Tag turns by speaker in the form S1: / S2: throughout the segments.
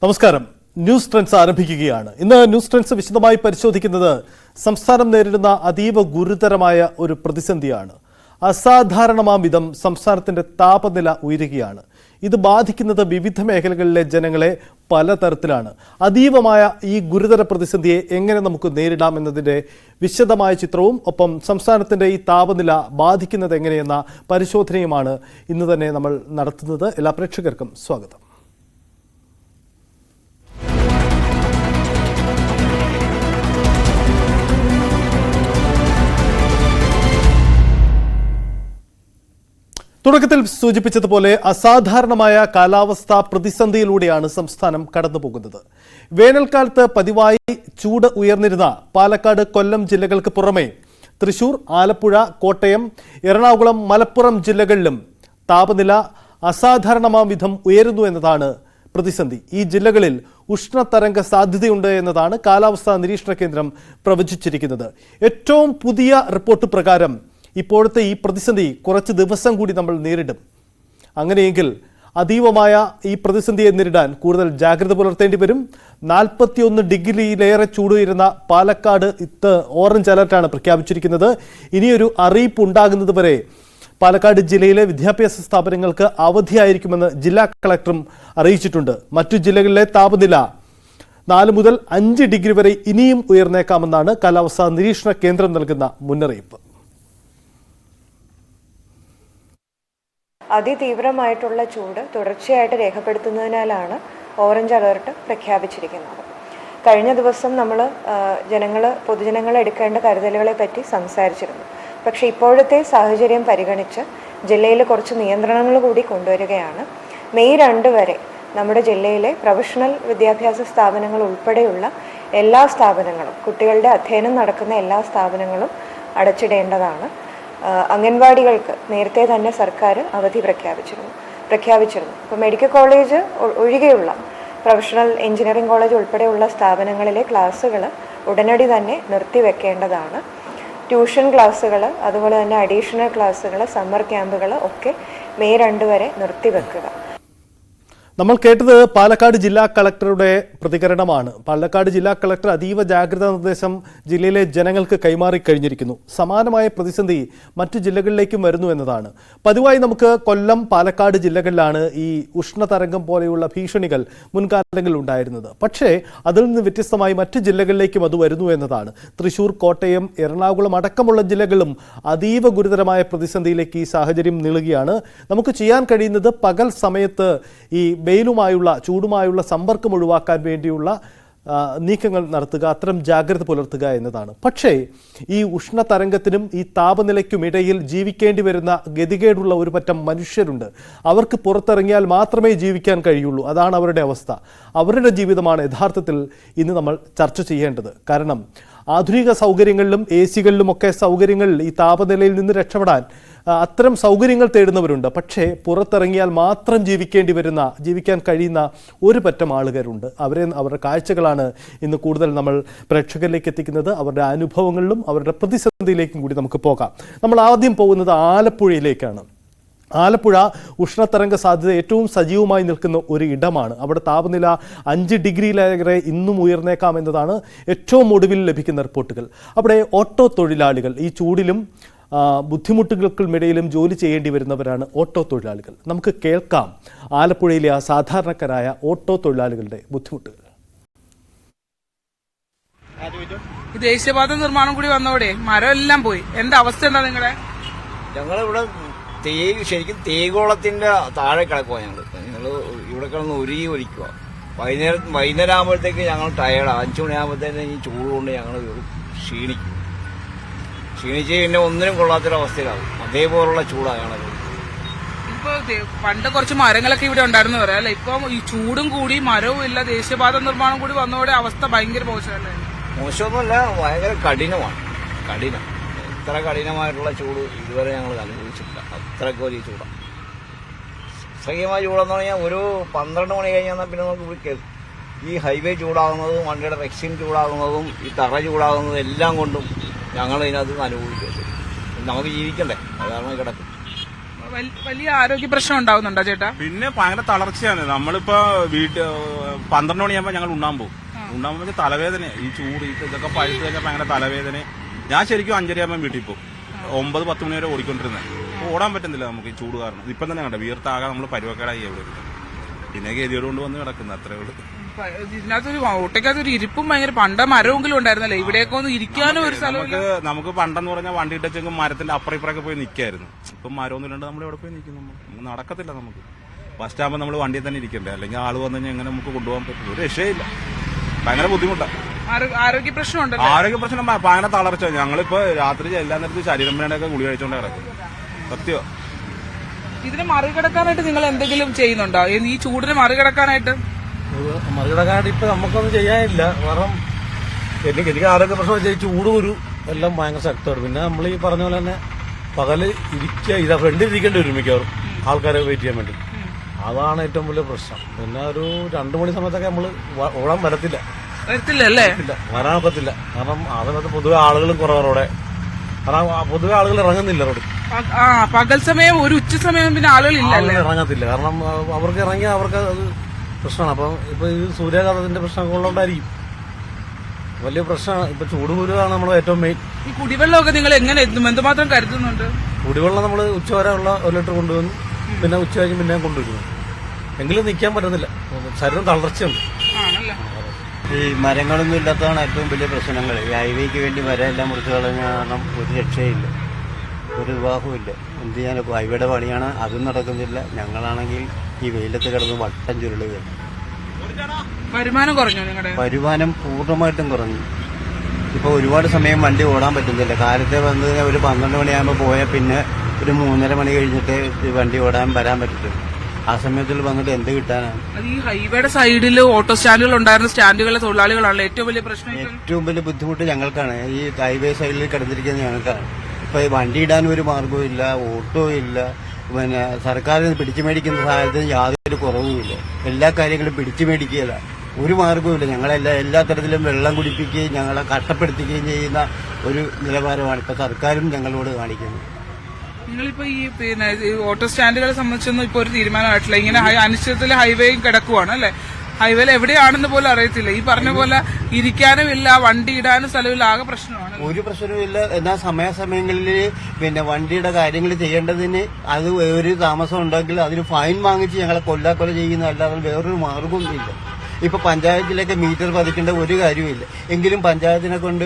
S1: നമസ്കാരം. News trends ആരംഭിക്കുകയാണ്. ഇന്ന് ന്യൂസ് ട്രെൻഡ്സ് വിശദമായി പരിശോധിക്കുന്നത് സംസ്ഥാനം നേരിടുന്ന അതീവ ഗുരുതരമായ ഒരു പ്രതിസന്ധിയാണ്. അസാധാരണമാം വിധം സംസ്ഥാനത്തിന്റെ താപനില ഉയരുകയാണ്. ഇത് ബാധിക്കുന്നത് വിവിധ മേഖലകളിലെ ജനങ്ങളെ പലതരത്തിലാണ്. അതീവമായ ഈ ഗുരുതര പ്രതിസന്ധിയെ എങ്ങനെ നമുക്ക് നേരിടാം എന്നതിൻ്റെ വിശദമായ ചിത്രവും ഒപ്പം സംസ്ഥാനത്തിന്റെ ഈ താപനില ബാധിക്കുന്നത് എങ്ങനെയെന്ന പരിശോധനയുമാണ് ഇന്ന് തന്നെ നമ്മൾ നടത്തുന്നത്. എല്ലാ പ്രേക്ഷകർക്കും സ്വാഗതം. തുടക്കത്തിൽ സൂചിപ്പിച്ചതുപോലെ അസാധാരണമായ കാലാവസ്ഥാ പ്രതിസന്ധിയിലൂടെയാണ് സംസ്ഥാനം കടന്നുപോകുന്നത്. വേനൽക്കാലത്ത് പതിവായി ചൂട് ഉയർന്നിരുന്ന പാലക്കാട്, കൊല്ലം ജില്ലകൾക്ക് പുറമെ തൃശൂർ, ആലപ്പുഴ, കോട്ടയം, എറണാകുളം, മലപ്പുറം ജില്ലകളിലും താപനില അസാധാരണമാം വിധം ഉയരുന്നു എന്നതാണ് പ്രതിസന്ധി. ഈ ജില്ലകളിൽ ഉഷ്ണതരംഗ സാധ്യതയുണ്ട് എന്നതാണ് കാലാവസ്ഥാ നിരീക്ഷണ കേന്ദ്രം പ്രവചിച്ചിരിക്കുന്നത്. ഏറ്റവും പുതിയ റിപ്പോർട്ട് പ്രകാരം ഇപ്പോഴത്തെ ഈ പ്രതിസന്ധി കുറച്ച് ദിവസം കൂടി നമ്മൾ നേരിടും. അങ്ങനെയെങ്കിൽ അതീവമായ ഈ പ്രതിസന്ധിയെ നേരിടാൻ കൂടുതൽ ജാഗ്രത പുലർത്തേണ്ടി വരും. 41 ഡിഗ്രിയിലേറെ ചൂടുയരുന്ന പാലക്കാട് ഓറഞ്ച് അലർട്ടാണ് പ്രഖ്യാപിച്ചിരിക്കുന്നത്. ഇനിയൊരു അറിയിപ്പ് ഉണ്ടാകുന്നത് വരെ പാലക്കാട് ജില്ലയിലെ വിദ്യാഭ്യാസ സ്ഥാപനങ്ങൾക്ക് അവധിയായിരിക്കുമെന്ന് ജില്ലാ കളക്ടറും അറിയിച്ചിട്ടുണ്ട്. മറ്റു ജില്ലകളിലെ താപനില 4 മുതൽ 5 ഡിഗ്രി വരെ ഇനിയും ഉയർന്നേക്കാമെന്നാണ് കാലാവസ്ഥാ നിരീക്ഷണ കേന്ദ്രം നൽകുന്ന മുന്നറിയിപ്പ്.
S2: അതിതീവ്രമായിട്ടുള്ള ചൂട് തുടർച്ചയായിട്ട് രേഖപ്പെടുത്തുന്നതിനാലാണ് ഓറഞ്ച് അലർട്ട് പ്രഖ്യാപിച്ചിരിക്കുന്നത്. കഴിഞ്ഞ ദിവസം നമ്മൾ പൊതുജനങ്ങൾ എടുക്കേണ്ട കരുതലുകളെ പറ്റി സംസാരിച്ചിരുന്നു. പക്ഷേ ഇപ്പോഴത്തെ സാഹചര്യം പരിഗണിച്ച് ജില്ലയിൽ കുറച്ച് നിയന്ത്രണങ്ങൾ കൂടി കൊണ്ടുവരികയാണ്. മെയ് 2 വരെ നമ്മുടെ ജില്ലയിലെ പ്രൊഫഷണൽ വിദ്യാഭ്യാസ സ്ഥാപനങ്ങൾ ഉൾപ്പെടെയുള്ള എല്ലാ സ്ഥാപനങ്ങളും, കുട്ടികളുടെ അധ്യയനം നടക്കുന്ന എല്ലാ സ്ഥാപനങ്ങളും അടച്ചിടേണ്ടതാണ്. അംഗൻവാടികൾക്ക് നേരത്തെ തന്നെ സർക്കാർ അവധി പ്രഖ്യാപിച്ചിരുന്നു. ഇപ്പോൾ മെഡിക്കൽ കോളേജ് ഒഴികെയുള്ള പ്രൊഫഷണൽ എഞ്ചിനീയറിംഗ് കോളേജ് ഉൾപ്പെടെയുള്ള സ്ഥാപനങ്ങളിലെ ക്ലാസ്സുകൾ ഉടനടി തന്നെ നിർത്തിവെക്കേണ്ടതാണ്. ട്യൂഷൻ ക്ലാസ്സുകൾ, അതുപോലെ തന്നെ അഡീഷണൽ ക്ലാസ്സുകൾ, സമ്മർ ക്യാമ്പുകൾ ഒക്കെ മെയ് 2 വരെ നിർത്തിവെക്കുക.
S1: നമ്മൾ കേട്ടത് പാലക്കാട് ജില്ലാ കളക്ടറുടെ പ്രതികരണമാണ്. പാലക്കാട് ജില്ലാ കളക്ടർ അതീവ ജാഗ്രതാ നിർദ്ദേശം ജില്ലയിലെ ജനങ്ങൾക്ക് കൈമാറി കഴിഞ്ഞിരിക്കുന്നു. സമാനമായ പ്രതിസന്ധി മറ്റു ജില്ലകളിലേക്കും വരുന്നു എന്നതാണ്. പതിവായി നമുക്ക് കൊല്ലം, പാലക്കാട് ജില്ലകളിലാണ് ഈ ഉഷ്ണതരംഗം പോലെയുള്ള ഭീഷണികൾ മുൻകാലങ്ങളിൽ ഉണ്ടായിരുന്നത്. പക്ഷേ അതിൽ നിന്ന് വ്യത്യസ്തമായി മറ്റു ജില്ലകളിലേക്കും അത് വരുന്നു എന്നതാണ്. തൃശൂർ, കോട്ടയം, എറണാകുളം അടക്കമുള്ള ജില്ലകളിലും അതീവ ഗുരുതരമായ പ്രതിസന്ധിയിലേക്ക് ഈ സാഹചര്യം നീളുകയാണ്. നമുക്ക് ചെയ്യാൻ കഴിയുന്നത് പകൽ സമയത്ത് ഈ വെയിലുമായുള്ള ചൂടുമായുള്ള സമ്പർക്കം ഒഴിവാക്കാൻ വേണ്ടിയുള്ള നീക്കങ്ങൾ നടത്തുക, അത്തരം ജാഗ്രത പുലർത്തുക എന്നതാണ്. പക്ഷേ ഈ ഉഷ്ണതരംഗത്തിനും ഈ താപനിലയ്ക്കുമിടയിൽ ജീവിക്കേണ്ടി വരുന്ന ഗതികേടുള്ള ഒരു പറ്റം മനുഷ്യരുണ്ട്. അവർക്ക് പുറത്തിറങ്ങിയാൽ മാത്രമേ ജീവിക്കാൻ കഴിയുള്ളൂ. അതാണ് അവരുടെ അവസ്ഥ. അവരുടെ ജീവിതമാണ് യഥാർത്ഥത്തിൽ ഇന്ന് നമ്മൾ ചർച്ച ചെയ്യേണ്ടത്. കാരണം ആധുനിക സൗകര്യങ്ങളിലും AC-കളിലുമൊക്കെ സൗകര്യങ്ങൾ ഈ താപനിലയിൽ നിന്ന് രക്ഷപ്പെടാൻ അത്തരം സൗകര്യങ്ങൾ തേടുന്നവരുണ്ട്. പക്ഷേ പുറത്തിറങ്ങിയാൽ മാത്രം ജീവിക്കാൻ കഴിയുന്ന ഒരു പറ്റം ആളുകാരുണ്ട്. അവരുടെ കാഴ്ചകളാണ് ഇന്ന് കൂടുതൽ നമ്മൾ പ്രേക്ഷകരിലേക്ക് എത്തിക്കുന്നത്. അവരുടെ അനുഭവങ്ങളിലും അവരുടെ പ്രതിസന്ധിയിലേക്കും കൂടി നമുക്ക് പോകാം. നമ്മൾ ആദ്യം പോകുന്നത് ആലപ്പുഴയിലേക്കാണ്. ആലപ്പുഴ ഉഷ്ണതരംഗ സാധ്യത ഏറ്റവും സജീവമായി നിൽക്കുന്ന ഒരു ഇടമാണ്. അവിടെ താപനില 5 ഡിഗ്രിയിലേറെ ഇന്നും ഉയർന്നേക്കാം എന്നതാണ് ഏറ്റവും ഒടുവിൽ ലഭിക്കുന്ന റിപ്പോർട്ടുകൾ. അവിടെ ഓട്ടോ തൊഴിലാളികൾ ഈ ചൂടിലും ബുദ്ധിമുട്ടുകൾക്കുമിടയിലും ജോലി ചെയ്യേണ്ടി വരുന്നവരാണ് ഓട്ടോ തൊഴിലാളികൾ. നമുക്ക് കേൾക്കാം ആലപ്പുഴയിലെ ആ സാധാരണക്കാരായ ഓട്ടോ തൊഴിലാളികളുടെ ബുദ്ധിമുട്ടുകൾ.
S3: ദേശീയപാത നിർമ്മാണം കൂടി വന്നോടെ മരം എല്ലാം പോയി. എന്താ അവസ്ഥ? എന്താ
S4: ഞങ്ങളിവിടെ ശരിക്കും തേകോളത്തിന്റെ താഴെ കിടക്കുക. ഞങ്ങള് ഇവിടെ കിടന്ന് ഒലിക്കുക. വൈകുന്നേരം ആകുമ്പോഴത്തേക്ക് ഞങ്ങൾ ടയർഡാണ്. 5 മണിയാകുമ്പോഴത്തേക്ക് ഈ ചൂട് കൊണ്ട് ഞങ്ങൾ ക്ഷീണിച്ച് പിന്നെ ഒന്നിനും കൊള്ളാത്തൊരവസ്ഥയിലാവും. അതേപോലുള്ള ചൂടാണ് ഞങ്ങൾ.
S3: ഇപ്പൊ പണ്ട് കുറച്ച് മരങ്ങളൊക്കെ ഇവിടെ ഉണ്ടായിരുന്നു പറയാം അല്ലെ? ഇപ്പൊ ഈ ചൂടും കൂടി മരവും ഇല്ല, ദേശീയപാത നിർമ്മാണം കൂടി വന്നതോടെ അവസ്ഥ ഭയങ്കര മോശമല്ലേ?
S4: മോശമൊന്നുമല്ല, ഭയങ്കര കഠിനമാണ്. ഇത്ര കഠിനമായിട്ടുള്ള ചൂട് ഇതുവരെ ഞങ്ങൾ അനുഭവിച്ചിട്ടില്ല. അത്രയ്ക്ക് വലിയ ചൂടാണ്. അസഹ്യമായ ചൂടെന്ന് പറഞ്ഞാൽ ഒരു 12 മണി കഴിഞ്ഞാൽ പിന്നെ നമുക്ക് ഈ ഹൈവേ ചൂടാകുന്നതും വണ്ടിയുടെ റെക്സിൻ ചൂടാകുന്നതും ഈ തറ ചൂടാകുന്നതും എല്ലാം കൊണ്ടും ഞങ്ങൾ ഇതിനകത്ത് അനുഭവിക്കുക. നമുക്ക് ജീവിക്കണ്ടേ? അതാണ് കിടക്കും.
S3: വലിയ ആരോഗ്യ പ്രശ്നം ഉണ്ടാവുന്നുണ്ടോ ചേട്ടാ?
S5: പിന്നെ ഭയങ്കര തളർച്ചയാണ്. നമ്മളിപ്പോ 12 മണിയാകുമ്പോ ഞങ്ങൾ ഉണ്ണാൻ പോകും. ഉണ്ണാൻ പോകുമ്പോൾ തലവേദന, ഈ ചൂട് ഇതൊക്കെ പഴുത്ത് കഴിഞ്ഞാൽ ഭയങ്കര തലവേദന. ഞാൻ ശരിക്കും 5:30 വീട്ടിൽ പോകും. 9-10 മണി വരെ ഓടിക്കൊണ്ടിരുന്നത്. ഓടാൻ പറ്റുന്നില്ല നമുക്ക് ഈ ചൂട് കാരണം. ഇപ്പം തന്നെ കണ്ട വീർത്താകെ നമ്മൾ പരുവക്കേടായി എവിടെ. പിന്നെ ഗതിയോട് കൊണ്ട് വന്ന് കിടക്കുന്നത് അത്രേ ഉള്ളൂ.
S3: ഇതിനകത്തൊരു ഓട്ടയ്ക്കകത്തൊരു ഇരിപ്പും ഭയങ്കര പണ്ട മരമെങ്കിലും ഉണ്ടായിരുന്നല്ലേ? ഇവിടെയൊക്കെ ഒന്ന് ഇരിക്കാനും ഒരു സ്ഥലം.
S5: നമുക്ക് പണ്ടെന്ന് പറഞ്ഞാൽ വണ്ടി ഇട്ടെങ്കിൽ മരത്തിന്റെ അപ്പുറം ഇപ്പുറമൊക്കെ പോയി നിൽക്കായിരുന്നു. ഇപ്പം മരമൊന്നും ഇല്ലാണ്ട് നമ്മൾ എവിടെ പോയി നിൽക്കും? നമ്മൾ നടക്കത്തില്ല. നമുക്ക് ബസ് സ്റ്റാമ്പ് നമ്മൾ വണ്ടിയിൽ തന്നെ ഇരിക്കണ്ടേ, അല്ലെങ്കിൽ ആള് വന്നു കഴിഞ്ഞാൽ എങ്ങനെ നമുക്ക് കൊണ്ടുപോകാൻ പറ്റും? ഒരു രക്ഷയില്ല. ഭയങ്കര ബുദ്ധിമുട്ടാണ്.
S3: ആരോഗ്യ പ്രശ്നം
S5: ആരോഗ്യ പ്രശ്നം ഭയങ്കര തളർച്ച. ഞങ്ങളിപ്പോ രാത്രി എല്ലാ നേരത്തും ശരീരം വേണ്ടൊക്കെ ഗുളി കഴിച്ചോണ്ട് കിടക്കും. സത്യം.
S3: ഇതിനെ മറികടക്കാനായിട്ട് നിങ്ങൾ എന്തെങ്കിലും ചെയ്യുന്നുണ്ടോ? ഈ ചൂടിനെ മറികടക്കാനായിട്ട്
S6: ഇപ്പൊ നമുക്കൊന്നും ചെയ്യാനില്ല. കാരണം എനിക്ക് ആരോഗ്യ പ്രശ്നം വെച്ചാൽ ചൂട് ഒരു എല്ലാം ഭയങ്കര ശക്തമാണ്. പിന്നെ നമ്മൾ ഈ പറഞ്ഞ പോലെ തന്നെ പകല് ഇതാ ഫ്രണ്ടിൽ ഇരിക്കേണ്ടി വരും മിക്കവാറും ആൾക്കാരെ വെയിറ്റ് ചെയ്യാൻ വേണ്ടി. അതാണ് ഏറ്റവും വലിയ പ്രശ്നം. പിന്നെ ഒരു 2 മണി സമയത്തൊക്കെ നമ്മള് ഓടാൻ
S3: വരത്തില്ലല്ലേ?
S6: വരാനൊക്കത്തില്ല. കാരണം അതിനകത്ത് പൊതുവെ ആളുകളും കുറവറോടെ. കാരണം പൊതുവെ ആളുകൾ ഇറങ്ങുന്നില്ല റോഡ്.
S3: പകൽ സമയം ഒരു ഉച്ച സമയം പിന്നെ ആളുകൾ
S6: ഇറങ്ങത്തില്ല. കാരണം അവർക്ക് ഇറങ്ങിയാൽ അവർക്ക് അത് പ്രശ്നമാണ്. അപ്പം ഇപ്പൊ ഈ സൂര്യാഘാതത്തിന്റെ പ്രശ്നമൊക്കെ ഉള്ളതുകൊണ്ടായിരിക്കും വലിയ പ്രശ്നമാണ്. ഇപ്പൊ ചൂട് കുരുവാണ് നമ്മൾ ഏറ്റവും മെയിൻ.
S3: ഈ കുടിവെള്ളമൊക്കെ നിങ്ങൾ എങ്ങനെ എന്തുമാത്രം കരുതുന്നുണ്ട്?
S6: കുടിവെള്ളം നമ്മൾ ഉച്ചവരെ ഉള്ള 1 ലിറ്റർ കൊണ്ടുവന്നു. പിന്നെ ഉച്ച കഴിഞ്ഞ് പിന്നെ കൊണ്ടുവരുന്നു. എങ്കിലും നിൽക്കാൻ പറ്റുന്നില്ല. ശരീരം തളർച്ചയുണ്ട്.
S7: ഈ മരങ്ങളൊന്നും ഇല്ലാത്തതാണ് ഏറ്റവും വലിയ പ്രശ്നങ്ങൾ. ഈ ഹൈവേക്ക് വേണ്ടി മരം എല്ലാം മുറിച്ച് കളഞ്ഞ കാരണം ഒരു രക്ഷയില്ല, ഒരു വിവാഹവും ഇല്ല. എന്ത് ചെയ്യാനൊക്കെ ഹൈവേയുടെ പണിയാണ്, അതും നടക്കുന്നില്ല. ഞങ്ങളാണെങ്കിൽ ഈ വെയിലത്ത് കിടന്ന് വട്ടം ചുരുളുകയാണ്.
S3: വരുമാനം കുറഞ്ഞു നിങ്ങളുടെ?
S7: വരുമാനം പൂർണ്ണമായിട്ടും കുറഞ്ഞു. ഇപ്പോൾ ഒരുപാട് സമയം വണ്ടി ഓടാൻ പറ്റുന്നില്ല. കാലത്തെ വന്ന് ഒരു 12 മണിയാകുമ്പോൾ പോയാൽ പിന്നെ ഒരു 3:30 മണി കഴിഞ്ഞിട്ട് വണ്ടി ഓടാൻ വരാൻ പറ്റത്തില്ല. ആ സമയത്തിൽ വന്നിട്ട് എന്ത് കിട്ടാനാണ്?
S3: ഈ ഹൈവേയുടെ സൈഡിൽ ഓട്ടോ സ്റ്റാൻഡുകൾ ഉണ്ടായിരുന്ന സ്റ്റാൻഡുകളിലെ തൊഴിലാളികളാണ് ഏറ്റവും വലിയ പ്രശ്നം.
S7: ഏറ്റവും വലിയ ബുദ്ധിമുട്ട് ഞങ്ങൾക്കാണ്. ഈ ഹൈവേ സൈഡിൽ കിടന്നിരിക്കുന്നത് ഞങ്ങൾക്കാണ്. ഇപ്പൊ വണ്ടി ഇടാനും ഒരു മാർഗവും ഇല്ല, ഓട്ടോ ഇല്ല. പിന്നെ സർക്കാരിന് പിടിച്ചു മേടിക്കുന്ന സാഹചര്യത്തിന് യാതൊരു കുറവുമില്ല. എല്ലാ കാര്യങ്ങളും പിടിച്ചു മേടിക്കുകയില്ല, ഒരു മാർഗവുമില്ല. എല്ലാ തരത്തിലും വെള്ളം കുടിപ്പിക്കുകയും ഞങ്ങളെ കഷ്ടപ്പെടുത്തുകയും ചെയ്യുന്ന ഒരു നിലവാരമാണ് ഇപ്പൊ സർക്കാരും ഞങ്ങളോട് കാണിക്കുന്നത്.
S3: നിങ്ങളിപ്പോ ഈ ഓട്ടോ സ്റ്റാൻഡുകളെ സംബന്ധിച്ചൊന്നും ഇപ്പൊ ഒരു തീരുമാനമായിട്ടില്ല. ഇങ്ങനെ അനിശ്ചിതത്തിൽ ഹൈവേയും കിടക്കുവാണ് അല്ലെ? ഹൈവേയിൽ എവിടെയാണെന്ന് പോലും അറിയത്തില്ല. ഈ പറഞ്ഞ പോലെ ഇരിക്കാനും ഇല്ല, വണ്ടി ഇടാനും സ്ഥലമില്ല, ആകെ പ്രശ്നമാണ്.
S7: ഒരു പ്രശ്നവുമില്ല. എന്നാൽ സമയാസമയങ്ങളിൽ പിന്നെ വണ്ടിയുടെ കാര്യങ്ങൾ ചെയ്യേണ്ടതിന് അത് ഒരു താമസം ഉണ്ടെങ്കിൽ അതിന് ഫൈൻ വാങ്ങിച്ച് ഞങ്ങളെ കൊല്ലാക്കൊല ചെയ്യുന്നതല്ലാതെ വേറൊരു മാർഗവും ഇല്ല. ഇപ്പൊ പഞ്ചായത്തിലേക്ക് മീറ്റർ പതിക്കേണ്ട ഒരു കാര്യമില്ല. എങ്കിലും പഞ്ചായത്തിനെ കൊണ്ട്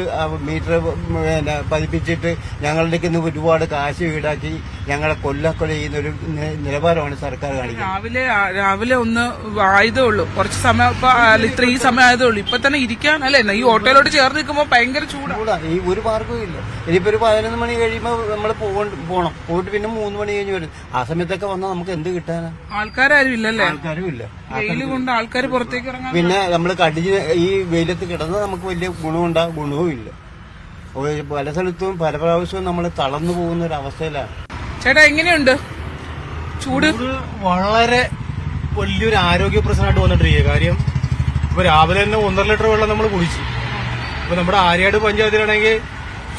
S7: മീറ്റർ പിന്നെ പതിപ്പിച്ചിട്ട് ഞങ്ങളുടെക്ക് ഒരുപാട് കാശ് ഈടാക്കി ഞങ്ങളെ കൊല്ലക്കൊല ചെയ്യുന്ന ഒരു നിലവാരമാണ് സർക്കാർ കാണിക്കുന്നത്.
S3: രാവിലെ ഒന്ന് ആയതേ ഉള്ളൂ, കുറച്ച് സമയം ഇത്ര ഈ സമയം ആയതേ ഉള്ളൂ. ഇപ്പൊ തന്നെ ഇരിക്കാൻ അല്ലേ? ഈ ഓട്ടോയിലോട്ട് ചേർന്ന് നിൽക്കുമ്പോൾ ഭയങ്കര ചൂടാണ്.
S7: ഈ ഒരു മാർഗവും ഇല്ല. ഇനിയിപ്പോ ഒരു 11 മണി കഴിയുമ്പോൾ നമ്മൾ പോകണം. പോയിട്ട് പിന്നെ 3 മണി കഴിഞ്ഞ് വരും. ആ സമയത്തൊക്കെ വന്നാൽ നമുക്ക് എന്ത് കിട്ടാനാ?
S3: ആൾക്കാരും ഇല്ലല്ലേ?
S7: ആൾക്കാരും ഇല്ല.
S3: വെയിൽ കൊണ്ട് ആൾക്കാർ പുറത്തേക്ക് ഇറങ്ങാൻ.
S7: പിന്നെ നമ്മൾ കടിഞ്ഞ് ഈ വെയിലത്ത് കിടന്ന് നമുക്ക് വലിയ ഗുണമുണ്ടാകും, ഗുണവും ഇല്ല. പല സ്ഥലത്തും പല പ്രാവശ്യവും നമ്മൾ തളർന്നു പോകുന്ന ഒരു അവസ്ഥയിലാണ്.
S3: ചേട്ടാ എങ്ങനെയുണ്ട് ചൂട്?
S6: വളരെ വലിയൊരു ആരോഗ്യ പ്രശ്നമായിട്ട് വന്നിട്ടിരിക്കുക. കാര്യം ഇപ്പൊ രാവിലെ തന്നെ 1.5 ലിറ്റർ വെള്ളം നമ്മൾ കുടിച്ചു. ഇപ്പൊ നമ്മുടെ ആര്യാട് പഞ്ചായത്തിലാണെങ്കിൽ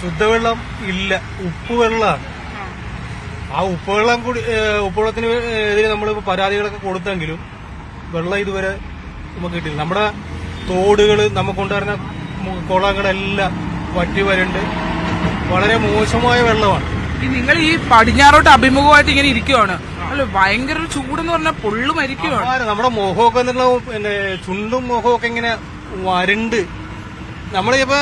S6: ശുദ്ധവെള്ളം ഇല്ല, ഉപ്പുവെള്ളമാണ്. ആ ഉപ്പുവെള്ളത്തിന് എതിരെ നമ്മളിപ്പോ പരാതികളൊക്കെ കൊടുത്തെങ്കിലും വെള്ളം ഇതുവരെ നമുക്ക് കിട്ടില്ല. നമ്മുടെ തോടുകൾ നമുക്ക് കൊണ്ടുവരുന്ന കുളങ്ങളെല്ലാം വറ്റി വരണ്ട് വളരെ മോശമായ വെള്ളമാണ്.
S3: നിങ്ങൾ ഈ പടിഞ്ഞാറോട്ട് അഭിമുഖമായിട്ട് ഇങ്ങനെ ഇരിക്കുവാണ് അല്ല? ഭയങ്കര ചൂടെന്ന് പറഞ്ഞാൽ പൊള്ളു മരിക്കുവാണ്.
S6: നമ്മുടെ മുഖമൊക്കെ എന്നുള്ള പിന്നെ ചുണ്ടും മുഖമൊക്കെ ഇങ്ങനെ വരണ്ട്. നമ്മളിപ്പോ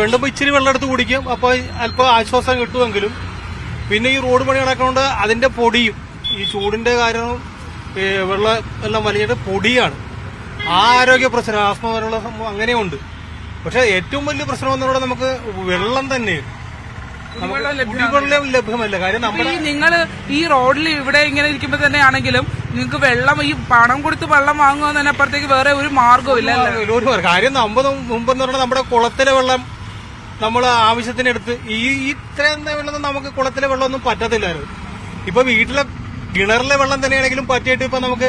S6: രണ്ടുമ്പോ ഇച്ചിരി വെള്ളം എടുത്ത് കുടിക്കും, അപ്പൊ അല്പം ആശ്വാസം കിട്ടുമെങ്കിലും പിന്നെ ഈ റോഡ് പണി നടക്കുന്നതുകൊണ്ട് അതിന്റെ പൊടിയും ഈ ചൂടിന്റെ കാരണവും വെള്ളം എല്ലാം വലിയ പൊടിയാണ്. ആരോഗ്യ പ്രശ്നം, ആസ്മ പോലുള്ള സംഭവം അങ്ങനെയുണ്ട്. പക്ഷെ ഏറ്റവും വലിയ പ്രശ്നം എന്നുള്ളത് നമുക്ക് വെള്ളം തന്നെയാണ്. കുടിവെള്ളം ലഭ്യമല്ല. കാര്യം
S3: നിങ്ങൾ ഈ റോഡിൽ ഇവിടെ ഇങ്ങനെ ഇരിക്കുമ്പോ തന്നെ ആണെങ്കിലും നിങ്ങൾക്ക് വെള്ളം ഈ പണം കൊടുത്ത് വെള്ളം വാങ്ങുക തന്നെ അപ്പുറത്തേക്ക് വേറെ ഒരു മാർഗവും ഇല്ല.
S6: കാര്യം മുമ്പെന്ന് പറഞ്ഞാൽ നമ്മുടെ കുളത്തിലെ വെള്ളം നമ്മൾ ആവശ്യത്തിനെടുത്ത് ഇത്രയും വെള്ളം നമുക്ക് കുളത്തിലെ വെള്ളമൊന്നും പറ്റത്തില്ലായിരുന്നു. ഇപ്പൊ വീട്ടിലെ കിണറിലെ വെള്ളം തന്നെയാണെങ്കിലും പറ്റിയിട്ട് ഇപ്പൊ നമുക്ക്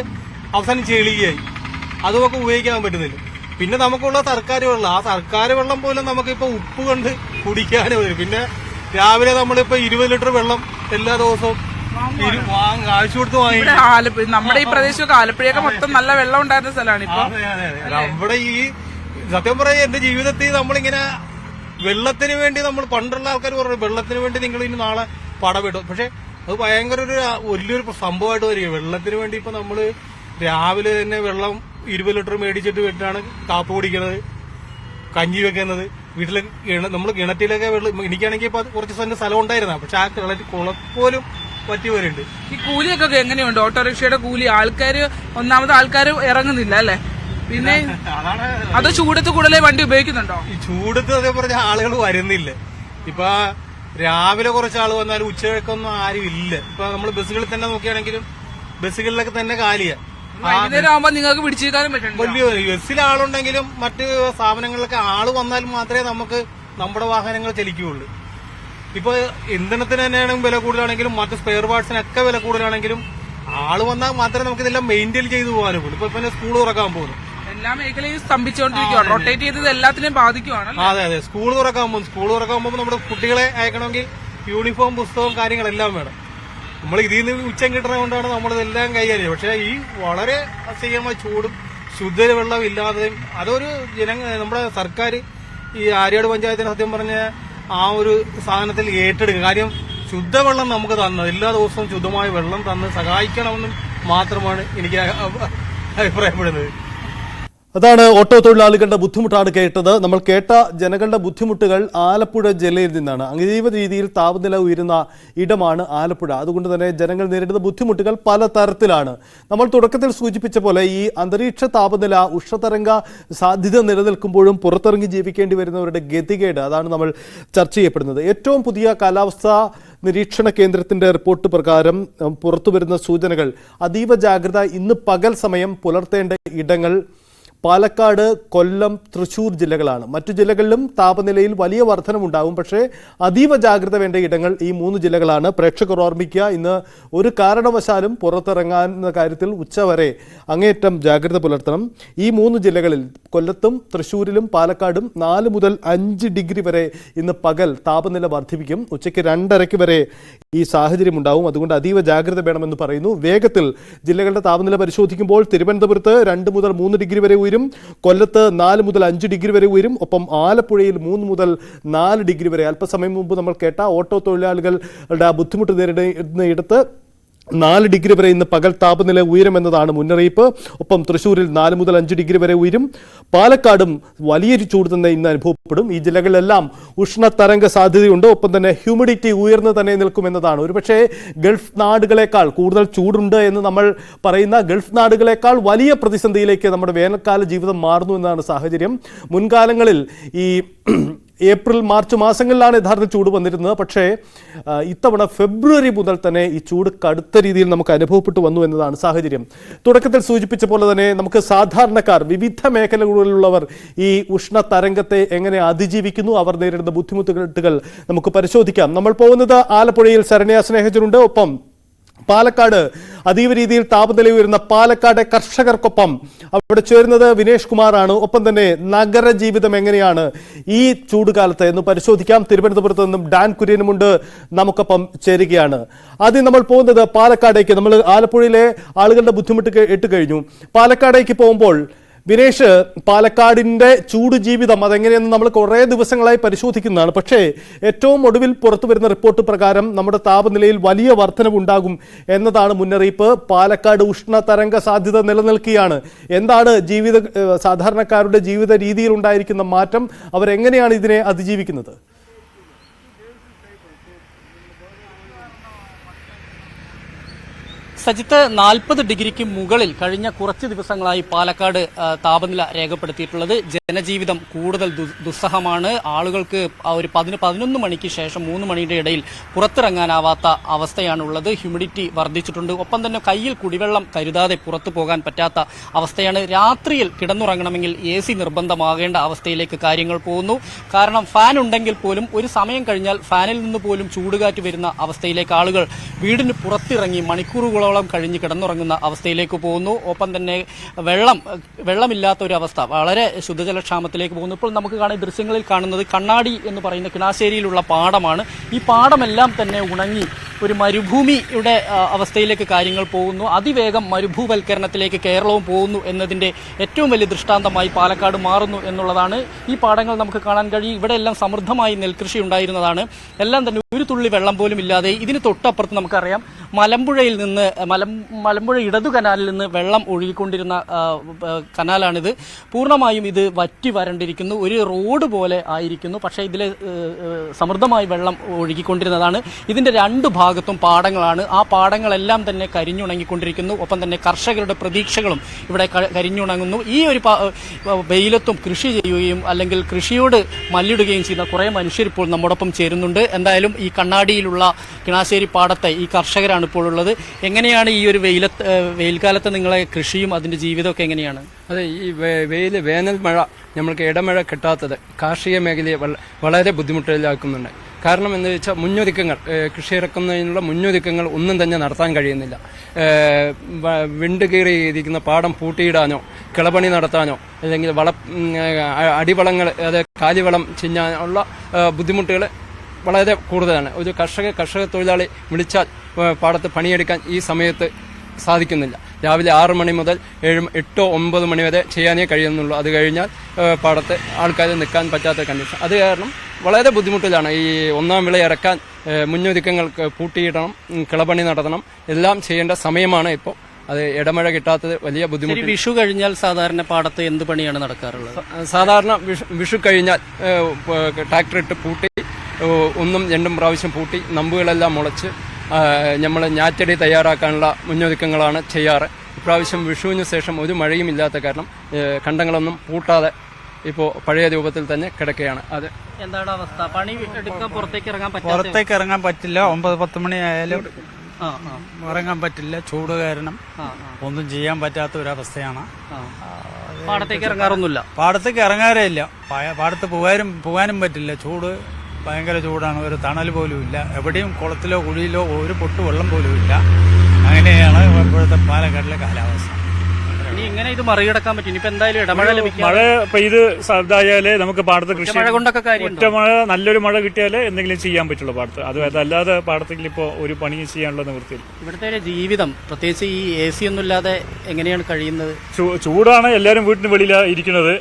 S6: അവസാനം ചെളിയായി, അത് നമുക്ക് ഉപയോഗിക്കാൻ പറ്റുന്നില്ല. പിന്നെ നമുക്കുള്ള സർക്കാർ വെള്ളം, ആ സർക്കാർ വെള്ളം പോലും നമുക്കിപ്പോ ഉപ്പ് കൊണ്ട് കുടിക്കാനേ വരും. പിന്നെ രാവിലെ നമ്മളിപ്പോ 20 ലിറ്റർ വെള്ളം എല്ലാ ദിവസവും കാശ് കൊടുത്ത് വാങ്ങി.
S3: ഇവിടെ നമ്മുടെ ഈ പ്രദേശമൊക്കെ ആലപ്പുഴയൊക്കെ മൊത്തം നല്ല വെള്ളം ഉണ്ടായിരുന്ന സ്ഥലമാണ് ഇപ്പൊ.
S6: നമ്മുടെ ഈ സത്യം പറയാ എന്റെ ജീവിതത്തിൽ നമ്മളിങ്ങനെ വെള്ളത്തിന് വേണ്ടി നമ്മൾ പണ്ടുള്ള ആൾക്കാർ പറഞ്ഞു വെള്ളത്തിന് വേണ്ടി നിങ്ങൾ ഇനി നാളെ പടപെടും. പക്ഷെ അത് ഭയങ്കര വലിയൊരു സംഭവമായിട്ട് വരിക. വെള്ളത്തിന് വേണ്ടി ഇപ്പൊ നമ്മള് രാവിലെ തന്നെ വെള്ളം 20 ലിറ്റർ മേടിച്ചിട്ട് വീട്ടിലാണ് കാപ്പ് കുടിക്കുന്നത്, കഞ്ഞി വെക്കുന്നത്. വീട്ടില് നമ്മൾ കിണറ്റിലൊക്കെ വെള്ളം എനിക്കാണെങ്കിൽ ഇപ്പൊ കുറച്ച് സ്ഥലം ഉണ്ടായിരുന്ന, പക്ഷെ ആ കുളം പോലും പറ്റിയവരുണ്ട്.
S3: ഈ കൂലിയൊക്കെ എങ്ങനെയുണ്ട്? ഓട്ടോറിക്ഷയുടെ കൂലി ഒന്നാമത് ആൾക്കാർ ഇറങ്ങുന്നില്ല അല്ലെ? പിന്നെ അത് ചൂടത്ത് കൂടുതലേ വണ്ടി ഉപയോഗിക്കുന്നുണ്ടോ?
S6: ഈ ചൂടത്ത് അതേ പറഞ്ഞ ആളുകൾ വരുന്നില്ല. ഇപ്പൊ രാവിലെ കുറച്ച് ആള് വന്നാലും ഉച്ചക്കൊന്നും ആരും ഇല്ല. ഇപ്പൊ നമ്മൾ ബസ്സുകളിൽ തന്നെ നോക്കുകയാണെങ്കിലും ബസ്സുകളിലൊക്കെ തന്നെ കാലിയാ.
S3: വൈകുന്നേരം ആവുമ്പോ നിങ്ങൾക്ക് പിടിച്ചേക്കാനും പറ്റും.
S6: വലിയ ബസ്സിൽ ആളുണ്ടെങ്കിലും മറ്റ് സ്ഥാപനങ്ങളിലൊക്കെ ആള് വന്നാൽ മാത്രമേ നമുക്ക് നമ്മുടെ വാഹനങ്ങൾ ചലിക്കുകയുള്ളൂ. ഇപ്പൊ ഇന്ധനത്തിന് തന്നെയാണെങ്കിൽ വില കൂടുതലാണെങ്കിലും മറ്റ് സ്പെയർ പാർട്സിനൊക്കെ വില കൂടുതലാണെങ്കിലും ആള് വന്നാൽ മാത്രമേ നമുക്ക് ഇതെല്ലാം മെയിൻറ്റെയിൻ ചെയ്തു പോകാനും പറ്റും. ഇപ്പൊ പിന്നെ സ്കൂൾ തുറക്കാൻ പോകുന്നു,
S3: എല്ലാ മേഖലയും സ്തംഭിച്ചുകൊണ്ടിരിക്കുകയാണ്. റൊട്ടേറ്റ് ചെയ്തത് എല്ലാത്തിനെയും ബാധിക്കുവാണ്.
S6: അതെ സ്കൂൾ തുറക്കാൻ പോകുമ്പോൾ നമ്മുടെ കുട്ടികളെ അയക്കണമെങ്കിൽ യൂണിഫോം, പുസ്തകം, കാര്യങ്ങളെല്ലാം വേണം. നമ്മൾ ഇതിൽ നിന്ന് ഉച്ചം കിട്ടുന്നത് കൊണ്ടാണ് നമ്മളിതെല്ലാം കൈകാര്യം. പക്ഷെ ഈ വളരെ അസഹ്യമായ ചൂടും ശുദ്ധജലവെള്ളം ഇല്ലാതെയും അതൊരു നമ്മുടെ സർക്കാർ ഈ ആര്യാട് പഞ്ചായത്തിന് സത്യം പറഞ്ഞ ആ ഒരു സാധനത്തിൽ ഏറ്റെടുക്കുക. കാര്യം ശുദ്ധവെള്ളം നമുക്ക് തന്നത് എല്ലാ ദിവസവും ശുദ്ധമായ വെള്ളം തന്ന് സഹായിക്കണമെന്നും മാത്രമാണ് എനിക്ക് അഭിപ്രായപ്പെടുന്നത്.
S1: അതാണ് ഓട്ടോ തൊഴിലാളികളുടെ ബുദ്ധിമുട്ടാണ് കേട്ടത്. നമ്മൾ കേട്ട ജനങ്ങളുടെ ബുദ്ധിമുട്ടുകൾ ആലപ്പുഴ ജില്ലയിൽ നിന്നാണ്. അതീവ രീതിയിൽ താപനില ഉയരുന്ന ഇടമാണ് ആലപ്പുഴ. അതുകൊണ്ട് തന്നെ ജനങ്ങൾ നേരിടുന്ന ബുദ്ധിമുട്ടുകൾ പലതരത്തിലാണ്. നമ്മൾ തുടക്കത്തിൽ സൂചിപ്പിച്ച പോലെ ഈ അന്തരീക്ഷ താപനില ഉഷ്ണതരംഗ സാധ്യത നിലനിൽക്കുമ്പോഴും പുറത്തിറങ്ങി ജീവിക്കേണ്ടി വരുന്നവരുടെ ഗതികേട്, അതാണ് നമ്മൾ ചർച്ച ചെയ്യപ്പെടുന്നത്. ഏറ്റവും പുതിയ കാലാവസ്ഥാ നിരീക്ഷണ കേന്ദ്രത്തിന്റെ റിപ്പോർട്ട് പ്രകാരം പുറത്തുവരുന്ന സൂചനകൾ അതീവ ജാഗ്രത. ഇന്ന് പകൽ സമയം പുലർത്തേണ്ട ഇടങ്ങൾ പാലക്കാട്, കൊല്ലം, തൃശൂർ ജില്ലകളാണ്. മറ്റു ജില്ലകളിലും താപനിലയിൽ വലിയ വർധനമുണ്ടാകും. പക്ഷേ അതീവ ജാഗ്രത വേണ്ട ഇടങ്ങൾ ഈ 3 ജില്ലകളാണ്. പ്രേക്ഷകർ ഓർമ്മിക്കുക, ഇന്ന് ഒരു കാരണവശാലും പുറത്തിറങ്ങാവുന്ന കാര്യത്തിൽ ഉച്ചവരെ അങ്ങേയറ്റം ജാഗ്രത പുലർത്തണം. ഈ 3 ജില്ലകളിൽ കൊല്ലത്തും തൃശ്ശൂരിലും പാലക്കാടും 4 മുതൽ 5 ഡിഗ്രി വരെ ഇന്ന് പകൽ താപനില വർദ്ധിപ്പിക്കും. ഉച്ചയ്ക്ക് 2:30 വരെ ഈ സാഹചര്യം ഉണ്ടാവും. അതുകൊണ്ട് അതീവ ജാഗ്രത വേണമെന്ന് പറയുന്നു. വേഗത്തിൽ ജില്ലകളുടെ താപനില പരിശോധിക്കുമ്പോൾ തിരുവനന്തപുരത്ത് 2 മുതൽ 3 ഡിഗ്രി വരെ ഉയരും, കൊല്ലത്ത് 4 മുതൽ 5 ഡിഗ്രി വരെ ഉയരും, ഒപ്പം ആലപ്പുഴയിൽ 3 മുതൽ 4 ഡിഗ്രി വരെ. അല്പസമയം മുമ്പ് നമ്മൾ കേട്ട ഓട്ടോ തൊഴിലാളികളുടെ ബുദ്ധിമുട്ട് നേരിടുന്നിടത്ത് 4 ഡിഗ്രി വരെ ഇന്ന് പകൽ താപനില ഉയരുമെന്നതാണ് മുന്നറിയിപ്പ്. ഒപ്പം തൃശ്ശൂരിൽ 4 മുതൽ 5 ഡിഗ്രി വരെ ഉയരും. പാലക്കാടും വലിയൊരു ചൂട് തന്നെ ഇന്ന് അനുഭവപ്പെടും. ഈ ജില്ലകളിലെല്ലാം ഉഷ്ണതരംഗ സാധ്യതയുണ്ട്. ഒപ്പം തന്നെ ഹ്യൂമിഡിറ്റി ഉയർന്നു തന്നെ നിൽക്കുമെന്നതാണ്. ഒരുപക്ഷെ ഗൾഫ് നാടുകളെക്കാൾ കൂടുതൽ ചൂടുണ്ട് എന്ന് നമ്മൾ പറയുന്ന ഗൾഫ് നാടുകളെക്കാൾ വലിയ പ്രതിസന്ധിയിലേക്ക് നമ്മുടെ വേനൽക്കാല ജീവിതം മാറുന്നു എന്നതാണ് സാഹചര്യം. മുൻകാലങ്ങളിൽ ഈ ഏപ്രിൽ, മാർച്ച് മാസങ്ങളിലാണ് യഥാർത്ഥ ചൂട് വന്നിരുന്നത്. പക്ഷേ ഇത്തവണ ഫെബ്രുവരി മുതൽ തന്നെ ഈ ചൂട് കടുത്ത രീതിയിൽ നമുക്ക് അനുഭവപ്പെട്ടു വന്നു എന്നതാണ് സാഹചര്യം. തുടക്കത്തിൽ സൂചിപ്പിച്ച പോലെ തന്നെ നമുക്ക് സാധാരണക്കാർ, വിവിധ മേഖലകളിലുള്ളവർ ഈ ഉഷ്ണ തരംഗത്തെ എങ്ങനെ അതിജീവിക്കുന്നു, അവർ നേരിടുന്ന ബുദ്ധിമുട്ടുകൾ നമുക്ക് പരിശോധിക്കാം. നമ്മൾ പോകുന്നത് ആലപ്പുഴയിൽ ശരണ്യ സ്നേഹജനുണ്ട്. ഒപ്പം പാലക്കാട് അതീവ രീതിയിൽ താപനില ഉയരുന്ന പാലക്കാട് കർഷകർക്കൊപ്പം അവിടെ ചേരുന്നത് വിനേഷ് കുമാറാണ്. ഒപ്പം തന്നെ നഗര ജീവിതം എങ്ങനെയാണ് ഈ ചൂടുകാലത്ത് എന്ന് പരിശോധിക്കാം. തിരുവനന്തപുരത്ത് നിന്നും ഡാൻ കുര്യനുമുണ്ട് നമുക്കൊപ്പം ചേരുകയാണ്. ആദ്യം നമ്മൾ പോകുന്നത് പാലക്കാടേക്ക്. നമ്മൾ ആലപ്പുഴയിലെ ആളുകളുടെ ബുദ്ധിമുട്ട് കേട്ട് കഴിഞ്ഞു. പാലക്കാടേക്ക് പോകുമ്പോൾ വിനേഷ്, പാലക്കാടിന്റെ ചൂട് ജീവിതം അതെങ്ങനെയെന്ന് നമ്മൾ കുറേ ദിവസങ്ങളായി പരിശോധിക്കുന്നതാണ്. പക്ഷേ ഏറ്റവും ഒടുവിൽ പുറത്തു വരുന്ന റിപ്പോർട്ട് പ്രകാരം നമ്മുടെ താപനിലയിൽ വലിയ വർധനവുണ്ടാകും എന്നതാണ് മുന്നറിയിപ്പ്. പാലക്കാട് ഉഷ്ണതരംഗ സാധ്യത നിലനിൽക്കുകയാണ്. എന്താണ് സാധാരണക്കാരുടെ ജീവിത രീതിയിൽ ഉണ്ടായിരിക്കുന്ന മാറ്റം? അവരെങ്ങനെയാണ് ഇതിനെ അതിജീവിക്കുന്നത്?
S8: സജിത്ത്, 40 ഡിഗ്രിക്ക് മുകളിൽ കഴിഞ്ഞ കുറച്ച് ദിവസങ്ങളായി പാലക്കാട് താപനില രേഖപ്പെടുത്തിയിട്ടുള്ളത്. ജനജീവിതം കൂടുതൽ ദുസ്സഹമാണ്. ആളുകൾക്ക് ഒരു 11 മണിക്ക് ശേഷം 3 മണിയുടെ ഇടയിൽ പുറത്തിറങ്ങാനാവാത്ത അവസ്ഥയാണുള്ളത്. ഹ്യൂമിഡിറ്റി വർദ്ധിച്ചിട്ടുണ്ട്. ഒപ്പം തന്നെ കയ്യിൽ കുടിവെള്ളം കരുതാതെ പുറത്തു പോകാൻ പറ്റാത്ത അവസ്ഥയാണ്. രാത്രിയിൽ കിടന്നുറങ്ങണമെങ്കിൽ AC നിർബന്ധമാകേണ്ട അവസ്ഥയിലേക്ക് കാര്യങ്ങൾ പോകുന്നു. കാരണം ഫാൻ ഉണ്ടെങ്കിൽ പോലും ഒരു സമയം കഴിഞ്ഞാൽ ഫാനിൽ നിന്ന് പോലും ചൂടുകാറ്റ് വരുന്ന അവസ്ഥയിലേക്ക് ആളുകൾ വീടിന് പുറത്തിറങ്ങി മണിക്കൂറുകളോളം ദിവസങ്ങളോളം കഴിഞ്ഞ് കിടന്നുറങ്ങുന്ന അവസ്ഥയിലേക്ക് പോകുന്നു. ഒപ്പം തന്നെ വെള്ളമില്ലാത്ത ഒരു അവസ്ഥ, വളരെ ശുദ്ധജലക്ഷാമത്തിലേക്ക് പോകുന്നു. ഇപ്പോൾ നമുക്ക് കാണാൻ ദൃശ്യങ്ങളിൽ കാണുന്നത് കണ്ണാടി എന്ന് പറയുന്ന കിണാശ്ശേരിയിലുള്ള പാടമാണ്. ഈ പാടമെല്ലാം തന്നെ ഉണങ്ങി ഒരു മരുഭൂമിയുടെ അവസ്ഥയിലേക്ക് കാര്യങ്ങൾ പോകുന്നു. അതിവേഗം മരുഭൂവൽക്കരണത്തിലേക്ക് കേരളവും പോകുന്നു എന്നതിന്റെ ഏറ്റവും വലിയ ദൃഷ്ടാന്തമായി പാലക്കാട് മാറുന്നു എന്നുള്ളതാണ്. ഈ പാടങ്ങൾ നമുക്ക് കാണാൻ കഴിയും. ഇവിടെ എല്ലാം സമൃദ്ധമായി നെൽകൃഷി ഉണ്ടായിരുന്നതാണ്. എല്ലാം തന്നെ ഒരു തുള്ളി വെള്ളം പോലും ഇല്ലാതെ. ഇതിന് തൊട്ടപ്പുറത്ത് നമുക്കറിയാം മലമ്പുഴയിൽ നിന്ന് മലമ്പുഴ ഇടതു കനാലിൽ നിന്ന് വെള്ളം ഒഴുകിക്കൊണ്ടിരുന്ന കനാലാണിത്. പൂർണ്ണമായും ഇത് വറ്റി വരണ്ടിരിക്കുന്നു. ഒരു റോഡ് പോലെ ആയിരിക്കുന്നു. പക്ഷേ ഇതിൽ സമൃദ്ധമായി വെള്ളം ഒഴുകിക്കൊണ്ടിരുന്നതാണ്. ഇതിന്റെ രണ്ട് ഭാഗത്തും പാടങ്ങളാണ്. ആ പാടങ്ങളെല്ലാം തന്നെ കരിഞ്ഞുണങ്ങിക്കൊണ്ടിരിക്കുന്നു. ഒപ്പം തന്നെ കർഷകരുടെ പ്രതീക്ഷകളും ഇവിടെ കരിഞ്ഞുണങ്ങുന്നു. ഈ ഒരു വെയിലത്തും കൃഷി ചെയ്യുകയും അല്ലെങ്കിൽ കൃഷിയോട് മല്ലിടുകയും ചെയ്യുന്ന കുറേ മനുഷ്യർ ഇപ്പോൾ നമ്മോടൊപ്പം ചേരുന്നുണ്ട്. എന്തായാലും ഈ കണ്ണാടിയിലുള്ള കിണാശ്ശേരി പാടത്തെ ഈ കർഷകരാണ് ഇപ്പോൾ ഉള്ളത്. എങ്ങനെയാണ് ഈ ഒരു വെയിൽക്കാലത്ത് നിങ്ങളെ കൃഷിയും അതിന്റെ ജീവിതമൊക്കെ എങ്ങനെയാണ്?
S9: അതെ, ഈ വേനൽ മഴ നമ്മൾക്ക് ഇടമഴ കിട്ടാത്തത് കാർഷിക മേഖലയെ വളരെ ബുദ്ധിമുട്ടിലാക്കുന്നുണ്ട്. കാരണം എന്ന് വെച്ചാൽ മുന്നൊരുക്കങ്ങൾ, കൃഷി ഇറക്കുന്നതിനുള്ള മുന്നൊരുക്കങ്ങൾ ഒന്നും തന്നെ നടത്താൻ കഴിയുന്നില്ല. വിണ്ട് കീറിയിരിക്കുന്ന പാടം പൂട്ടിയിടാനോ കിളപണി നടത്താനോ അല്ലെങ്കിൽ അടിവളങ്ങൾ, അതായത് കാലിവളം ചെയ്യാനുള്ള ബുദ്ധിമുട്ടുകൾ വളരെ കൂടുതലാണ്. ഒരു കർഷക തൊഴിലാളി വിളിച്ചാൽ പാടത്ത് പണിയെടുക്കാൻ ഈ സമയത്ത് സാധിക്കുന്നില്ല. രാവിലെ 6 മണി മുതൽ 8 9 മണി വരെ ചെയ്യാനേ കഴിയുന്നുള്ളൂ. അത് കഴിഞ്ഞാൽ പാടത്ത് ആൾക്കാർ നിൽക്കാൻ പറ്റാത്ത കണ്ടീഷൻ. അത് കാരണം വളരെ ബുദ്ധിമുട്ടിലാണ്. ഈ ഒന്നാം വിള ഇറക്കാൻ മുന്നൊരുക്കങ്ങൾ പൂട്ടിയിടണം, കിളപണി നടത്തണം, എല്ലാം ചെയ്യേണ്ട സമയമാണ് ഇപ്പോൾ. അത് ഇടമഴ കിട്ടാത്തത് വലിയ ബുദ്ധിമുട്ട്.
S8: വിഷു കഴിഞ്ഞാൽ സാധാരണ പാടത്ത് എന്ത് പണിയാണ് നടക്കാറുള്ളത്?
S9: സാധാരണ വിഷു കഴിഞ്ഞാൽ ട്രാക്ടർ ഇട്ട് പൂട്ടി 1 2 പ്രാവശ്യം പൂട്ടി നമ്പുകളെല്ലാം മുളച്ച് നമ്മൾ ഞാറ്റടി തയ്യാറാക്കാനുള്ള മുന്നൊരുക്കങ്ങളാണ് ചെയ്യാറ്. ഇപ്രാവശ്യം വിഷുവിന് ശേഷം ഒരു മഴയും ഇല്ലാത്ത കാരണം കണ്ടങ്ങളൊന്നും പൂട്ടാതെ ഇപ്പോൾ പഴയ രൂപത്തിൽ തന്നെ കിടക്കുകയാണ്. അത്
S8: എന്താണ് അവസ്ഥ? പണി എടുക്കാൻ പുറത്തേക്ക്
S10: ഇറങ്ങാൻ പറ്റില്ല. 9-10 മണി ആയാലും ഇറങ്ങാൻ പറ്റില്ല. ചൂട് കാരണം ഒന്നും ചെയ്യാൻ പറ്റാത്ത ഒരവസ്ഥയാണ്.
S8: പാടത്തേക്ക് ഇറങ്ങാറൊന്നുമില്ല.
S10: പാടത്തേക്ക് ഇറങ്ങാറേ ഇല്ല. പാടത്ത് പോകാനും പറ്റില്ല. ചൂട് ഭയങ്കര ചൂടാണ്. ഒരു തണൽ പോലും ഇല്ല. എവിടെയും കുളത്തിലോ കുഴിയിലോ ഒരു പൊട്ട് വെള്ളം പോലും ഇല്ല. അങ്ങനെയാണ് ഇപ്പോഴത്തെ പാലക്കാടിലെ കാലാവസ്ഥ.
S8: ഇനി ഇങ്ങനെ ഇത് മറികടക്കാൻ പറ്റും? ഇനിയിപ്പോ എന്തായാലും ഇടമഴ ലഭിക്കും.
S11: മഴ പെയ്ത് ഇതായാലേ നമുക്ക് പാടത്ത് കൃഷി,
S8: മഴ കൊണ്ടൊക്കെ കാര്യം,
S11: ഒറ്റ മഴ നല്ലൊരു മഴ കിട്ടിയാലേ എന്തെങ്കിലും ചെയ്യാൻ പറ്റുള്ളൂ പാടത്ത്. അതല്ലാതെ പാടത്തേക്ക് ഇപ്പോൾ ഒരു പണിയും ചെയ്യാനുള്ള നിവൃത്തിയില്ല.
S8: ഇവിടുത്തെ ഒരു ജീവിതം, പ്രത്യേകിച്ച് ഈ AC ഒന്നും ഇല്ലാതെ എങ്ങനെയാണ് കഴിയുന്നത്?
S11: ചൂടാണ്. എല്ലാവരും വീട്ടിന് വെളിയിലാണ് ഇരിക്കുന്നത്.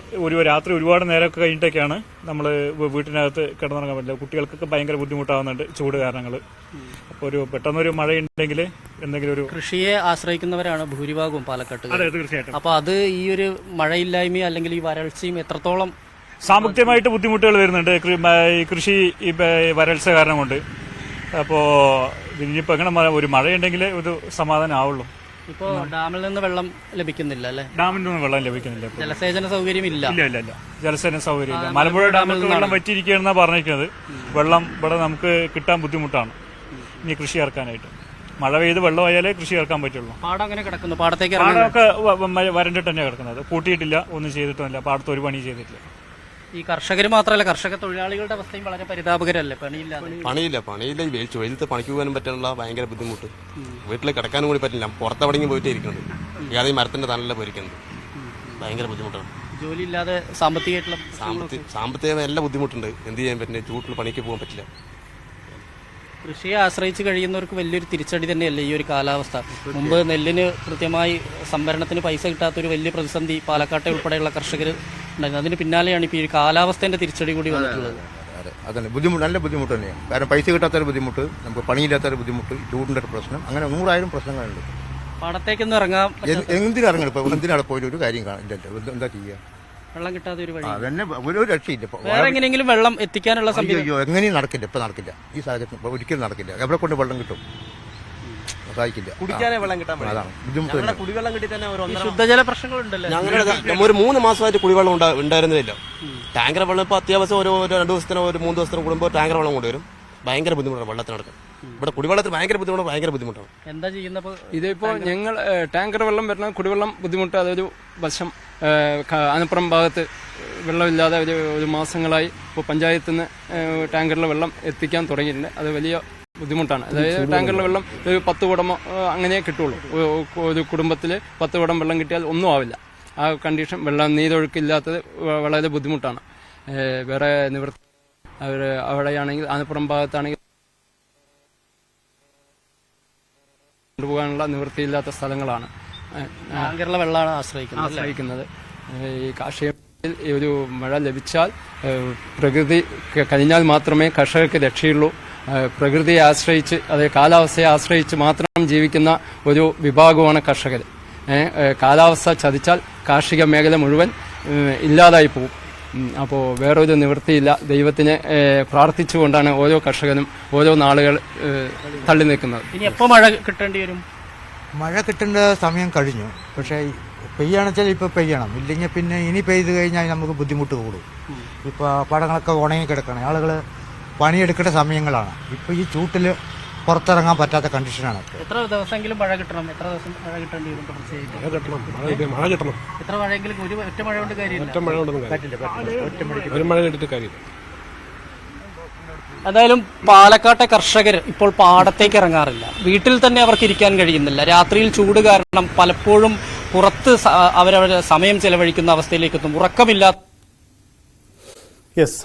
S11: രാത്രി ഒരുപാട് നേരമൊക്കെ കഴിഞ്ഞിട്ടൊക്കെയാണ് നമ്മൾ വീട്ടിനകത്ത് കിടന്നുറങ്ങാൻ പറ്റില്ല. കുട്ടികൾക്കൊക്കെ ഭയങ്കര ബുദ്ധിമുട്ടാവുന്നുണ്ട് ചൂട് കാരണങ്ങൾ. അപ്പോൾ പെട്ടെന്നൊരു മഴയുണ്ടെങ്കിൽ എന്തെങ്കിലും ഒരു
S8: കൃഷിയെ ആശ്രയിക്കുന്നവരാണ് ഭൂരിഭാഗവും പാലക്കാട്ട്.
S11: അതെ, തീർച്ചയായിട്ടും.
S8: അപ്പൊ അത് ഈ ഒരു മഴയില്ലായ്മയും അല്ലെങ്കിൽ ഈ വരൾച്ചയും എത്രത്തോളം
S11: സാമ്പത്തികമായിട്ട് ബുദ്ധിമുട്ടുകൾ വരുന്നുണ്ട് ഈ കൃഷി വരൾച്ച കാരണം കൊണ്ട്. അപ്പോൾ ഇനിയിപ്പോൾ എങ്ങനെ ഒരു മഴയുണ്ടെങ്കിൽ ഒരു സമാധാനം ആവുള്ളൂ.
S8: ഇപ്പോൾ ഡാമിൽ നിന്ന് വെള്ളം ലഭിക്കുന്നില്ല അല്ലേ?
S11: ഡാമിൽ നിന്ന് വെള്ളം ലഭിക്കുന്നില്ല.
S8: ജലസേചന സൗകര്യം ഇല്ല.
S11: ഇല്ല, ജലസേചന സൗകര്യം ഇല്ല. മലമ്പുഴ ഡാമിൽ നിന്ന് വെള്ളം വറ്റിയിരിക്കുകയാണെന്നാണ് പറഞ്ഞിരിക്കുന്നത്. വെള്ളം ഇവിടെ നമുക്ക് കിട്ടാൻ ബുദ്ധിമുട്ടാണ് ഇനി കൃഷി ഇറക്കാനായിട്ട്. മഴ പെയ്ത് വെള്ളമായാലേ കൃഷി ഇറക്കാൻ പറ്റുള്ളൂ.
S8: പാടം അങ്ങനെ കിടക്കുന്നു. പാടത്തേക്ക്
S11: പാടമൊക്കെ വരണ്ടിട്ട് തന്നെ കിടക്കുന്നത്. പൂട്ടിയിട്ടില്ല, ഒന്നും ചെയ്തിട്ടില്ല. പാടത്ത് ഒരു പണി ചെയ്തിട്ടില്ല.
S8: ഈ കർഷകർ മാത്രമല്ല, കർഷക തൊഴിലാളികളുടെ അവസ്ഥയും വളരെ പരിതാപകരല്ലേ? പണിയില്ല.
S12: വെയിലത്ത് പണിക്ക് പോകാനും പറ്റാനുള്ള ഭയങ്കര ബുദ്ധിമുട്ട്. വീട്ടിൽ കിടക്കാനും കൂടി പറ്റില്ല. പുറത്തെവിടെയും പോയിട്ടേ ഇരിക്കുന്നത്. ഏതാ ഈ മരത്തിന്റെ തണലിൽ പോയിരിക്കുന്നത്. ഭയങ്കര ബുദ്ധിമുട്ടാണ്.
S8: ജോലി ഇല്ലാതെ
S12: സാമ്പത്തിക എല്ലാ ബുദ്ധിമുട്ടുണ്ട്. എന്ത് ചെയ്യാൻ പറ്റില്ല. ചൂട്ടിൽ പണിക്ക് പോകാൻ പറ്റില്ല.
S8: കൃഷിയെ ആശ്രയിച്ച് കഴിയുന്നവർക്ക് വലിയൊരു തിരിച്ചടി തന്നെയല്ലേ ഈ ഒരു കാലാവസ്ഥ? മുമ്പ് നെല്ലിന് കൃത്യമായി സംഭരണത്തിന് പൈസ കിട്ടാത്തൊരു വലിയ പ്രതിസന്ധി പാലക്കാട്ടെ ഉൾപ്പെടെയുള്ള കർഷകർ ഉണ്ടായിരുന്നു. അതിന് പിന്നാലെയാണ് ഇപ്പോൾ ഈ കാലാവസ്ഥേന്റെ തിരിച്ചടി കൂടി വന്നിട്ടുള്ളത്.
S13: അതന്നെ ബുദ്ധിമുട്ട്, നല്ല ബുദ്ധിമുട്ട് തന്നെയാണ്. കാരണം പൈസ കിട്ടാത്തൊരു ബുദ്ധിമുട്ട്, നമുക്ക് പണിയില്ലാത്തൊരു ബുദ്ധിമുട്ട്, ചൂടിൻ്റെ ഒരു പ്രശ്നം, അങ്ങനെ 100,000 പ്രശ്നങ്ങളുണ്ട്.
S8: പാടത്തേക്കൊന്നും ഇറങ്ങാം.
S13: എന്തിനിറങ്ങണം? ഇപ്പോൾ എന്തിനാണ് പോയി ഒരു കാര്യം കാണില്ലല്ലോ. എന്താ ചെയ്യുക?
S8: വെള്ളം കിട്ടാതെ ഒരു വഴി
S13: അതന്നെ, ഒരു രക്ഷയില്ല.
S8: വേറെ എങ്ങനെയെങ്കിലും വെള്ളം എത്തിക്കാനുള്ള
S13: അയ്യോ, എങ്ങനെയും നടക്കില്ല. ഇപ്പം നടക്കില്ല. ഈ സാഹചര്യത്തിൽ ഒരിക്കലും നടക്കില്ല. എവിടെ കൊണ്ട് വെള്ളം കിട്ടും? സാധിക്കില്ല.
S12: കുടിക്കാനേ വെള്ളം കിട്ടാൻ
S13: അതാണ് ബുദ്ധിമുട്ട്.
S12: കുടിവെള്ളം കിട്ടി തന്നെ
S8: ശുദ്ധജല പ്രശ്നങ്ങളുണ്ടല്ലോ.
S12: ഞങ്ങളുടെ ഒരു 3 മാസമായിട്ട് കുടിവെള്ളം ഉണ്ടായിരുന്നില്ല. ടാങ്കർ വെള്ളം ഇപ്പോൾ അത്യാവശ്യം ഒരു 2 ദിവസത്തിനോ 3 ദിവസത്തിനോ കൂടുമ്പോൾ ടാങ്കർ വെള്ളം കൊണ്ടുവരും. ഭയങ്കര ബുദ്ധിമുട്ടാണ് വെള്ളത്തിന് നടക്കാൻ. ഇവിടെ കുടിവെള്ളത്തിന് ഭയങ്കര ബുദ്ധിമുട്ടാണ്.
S8: എന്താ ചെയ്യുന്നപ്പോൾ?
S9: ഇതിപ്പോൾ ഞങ്ങൾ ടാങ്കർ വെള്ളം വരുന്ന കുടിവെള്ളം ബുദ്ധിമുട്ട്. അതൊരു വശം. ആനപ്പുറം ഭാഗത്ത് വെള്ളമില്ലാതെ ഒരു മാസങ്ങളായി ഇപ്പോൾ പഞ്ചായത്തിൽ നിന്ന് ടാങ്കറിൽ വെള്ളം എത്തിക്കാൻ തുടങ്ങിയിട്ടുണ്ട്. അത് വലിയ ബുദ്ധിമുട്ടാണ്. അതായത് ടാങ്കറിലെ വെള്ളം ഒരു 10 കുടമോ അങ്ങനെ കിട്ടുള്ളൂ. ഒരു കുടുംബത്തിൽ 10 കുടം വെള്ളം കിട്ടിയാൽ ഒന്നും ആവില്ല. ആ കണ്ടീഷൻ വെള്ളം നീരൊഴുക്കില്ലാത്തത് വളരെ ബുദ്ധിമുട്ടാണ്. വേറെ നിവൃത്തി അവിടെയാണെങ്കിൽ ആനപ്പുറം ഭാഗത്താണെങ്കിൽ കൊണ്ടുപോകാനുള്ള നിവൃത്തിയില്ലാത്ത സ്ഥലങ്ങളാണ്.
S8: ടാങ്കറിലെ വെള്ളമാണ് ആശ്രയിക്കുന്നത്.
S9: ഈ കാർഷിക ഒരു മഴ ലഭിച്ചാൽ പ്രകൃതി കഴിഞ്ഞാൽ മാത്രമേ കർഷകർക്ക് രക്ഷയുള്ളൂ. പ്രകൃതിയെ ആശ്രയിച്ച് കാലാവസ്ഥയെ ആശ്രയിച്ച് മാത്രം ജീവിക്കുന്ന ഒരു വിഭാഗമാണ് കർഷകർ. കാലാവസ്ഥ ചതിച്ചാൽ കാർഷിക മേഖല മുഴുവൻ ഇല്ലാതായി പോകും. അപ്പോൾ വേറൊരു നിവൃത്തിയില്ല. ദൈവത്തിനെ പ്രാർത്ഥിച്ചുകൊണ്ടാണ് ഓരോ കർഷകനും ഓരോ നാളുകൾ തള്ളി നിൽക്കുന്നത്.
S8: ഇനി എപ്പോൾ മഴ കിട്ടേണ്ടി വരും?
S6: മഴ കിട്ടേണ്ട സമയം കഴിഞ്ഞു. പക്ഷേ പെയ്യാണെച്ചാൽ ഇപ്പോൾ പെയ്യണം, ഇല്ലെങ്കിൽ പിന്നെ ഇനി പെയ്ത് കഴിഞ്ഞാൽ നമുക്ക് ബുദ്ധിമുട്ട് കൂടും. ഇപ്പോൾ പടങ്ങളൊക്കെ ഉണങ്ങി കിടക്കണം. ആളുകൾ പണിയെടുക്കേണ്ട സമയങ്ങളാണ്. ഇപ്പോൾ ഈ ചൂട്ടിൽ പുറത്തിറങ്ങാൻ പറ്റാത്ത കണ്ടീഷനാണ്.
S8: എത്ര ദിവസമെങ്കിലും മഴ കിട്ടണം? എത്ര ദിവസം മഴ കിട്ടേണ്ടി വരും?
S11: മഴ കിട്ടണം.
S8: എത്ര മഴയെങ്കിലും ഒറ്റ മഴ കൊണ്ട് കാര്യമില്ല.
S11: ഒരു മഴ കിട്ടിയിട്ട് കാര്യമില്ല.
S8: എന്തായാലും പാലക്കാട്ടെ കർഷകർ ഇപ്പോൾ പാടത്തേക്ക് ഇറങ്ങാറില്ല. വീട്ടിൽ തന്നെ അവർക്ക് ഇരിക്കാൻ കഴിയുന്നില്ല. രാത്രിയിൽ ചൂട് കാരണം പലപ്പോഴും പുറത്ത് അവരവരുടെ സമയം ചെലവഴിക്കുന്ന അവസ്ഥയിലേക്ക് എത്തും. ഉറക്കമില്ലാത്ത
S1: യെസ്